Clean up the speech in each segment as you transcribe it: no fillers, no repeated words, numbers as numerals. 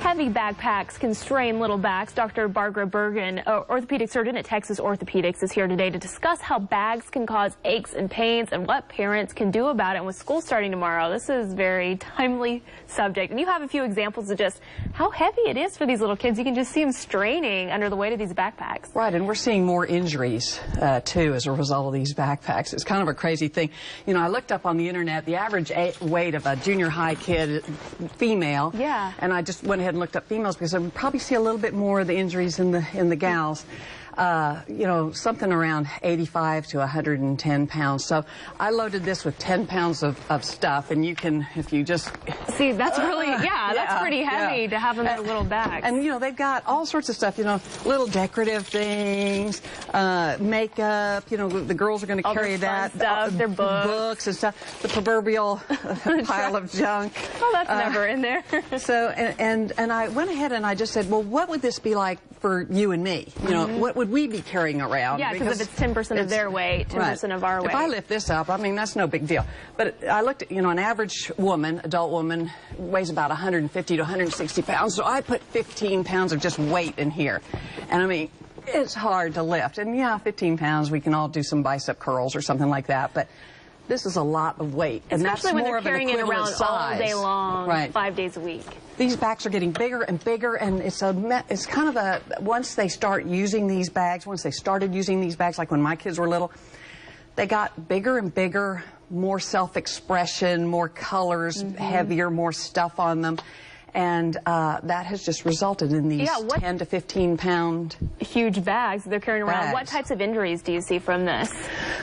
Heavy backpacks can strain little backs. Dr. Bergin, orthopedic surgeon at Texas Orthopedics, is here today to discuss how bags can cause aches and pains and what parents can do about it. And with school starting tomorrow, this is a very timely subject. And you have a few examples of just how heavy it is for these little kids. You can just see them straining under the weight of these backpacks. Right, and we're seeing more injuries, too, as a result of these backpacks. It's kind of a crazy thing. You know, I looked up on the internet the average weight of a junior high kid, female. Yeah. And I just went ahead and looked up females because I would probably see a little bit more of the injuries in the gals. You know, something around 85 to 110 pounds. So I loaded this with 10 pounds of stuff, and you can, if you just... See, that's really, that's pretty heavy to have in their little bags. And, you know, they've got all sorts of stuff, you know, little decorative things, makeup, you know, the girls are going to carry that. Stuff, their books and stuff, the proverbial pile of junk. Well, that's never in there. So, and I went ahead and I just said, well, what would this be like for you and me? You know, what would we be carrying around? Yeah, because if it's 10% of their weight, 10% of our weight. If I lift this up, I mean, that's no big deal. But I looked at, you know, an average woman, adult woman, weighs about 150 to 160 pounds. So I put 15 pounds of just weight in here. And I mean, it's hard to lift. And yeah, 15 pounds, we can all do some bicep curls or something like that. But this is a lot of weight. And especially that's when more they're of an carrying it around size. all day long, 5 days a week. These backs are getting bigger and bigger, and it's kind of a, once they start using these bags, once they started using these bags, like when my kids were little, they got bigger and bigger, more self-expression, more colors, heavier, more stuff on them. And that has just resulted in these 10 to 15 pound huge bags they're carrying around. Bags. What types of injuries do you see from this?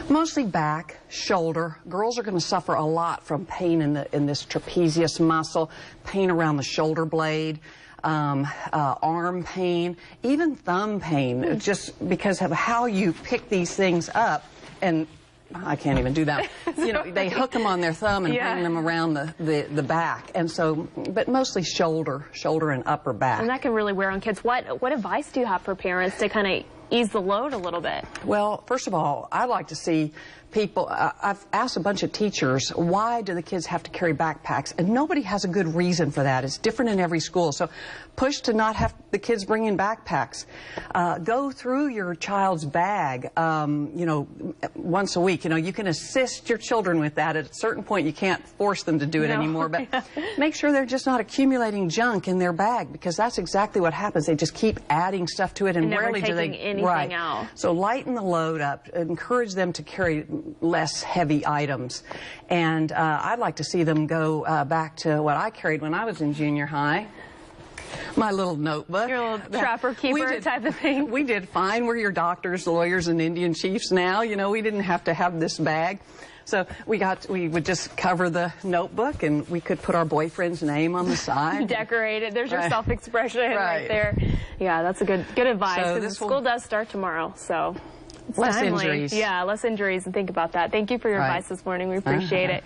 Mostly back, shoulder. Girls are going to suffer a lot from pain in this trapezius muscle, pain around the shoulder blade, arm pain, even thumb pain, just because of how you pick these things up. And I can't even do that. You know, they hook them on their thumb and bring them around the back. And so, but mostly shoulder and upper back. And that can really wear on kids. What advice do you have for parents to kind of ease the load a little bit? Well, first of all, I like to see people, I've asked a bunch of teachers, why do the kids have to carry backpacks? And nobody has a good reason for that. It's different in every school. So push to not have the kids bring in backpacks. Go through your child's bag, you know, once a week. You know, you can assist your children with that. At a certain point, you can't force them to do it anymore. But make sure they're just not accumulating junk in their bag, because that's exactly what happens. They just keep adding stuff to it, and rarely do they anything out. So lighten the load up. Encourage them to carry less heavy items. And I'd like to see them go back to what I carried when I was in junior high. My little notebook. Your little trapper keeper type of thing. We did fine. We're your doctors, lawyers, and Indian chiefs now. You know, we didn't have to have this bag. So we would just cover the notebook, and we could put our boyfriend's name on the side. Decorate it. There's your self-expression right there. Yeah, that's a good advice. So because school does start tomorrow, so it's less timely. injuries. Yeah, less injuries, and think about that. Thank you for your advice this morning. We appreciate it.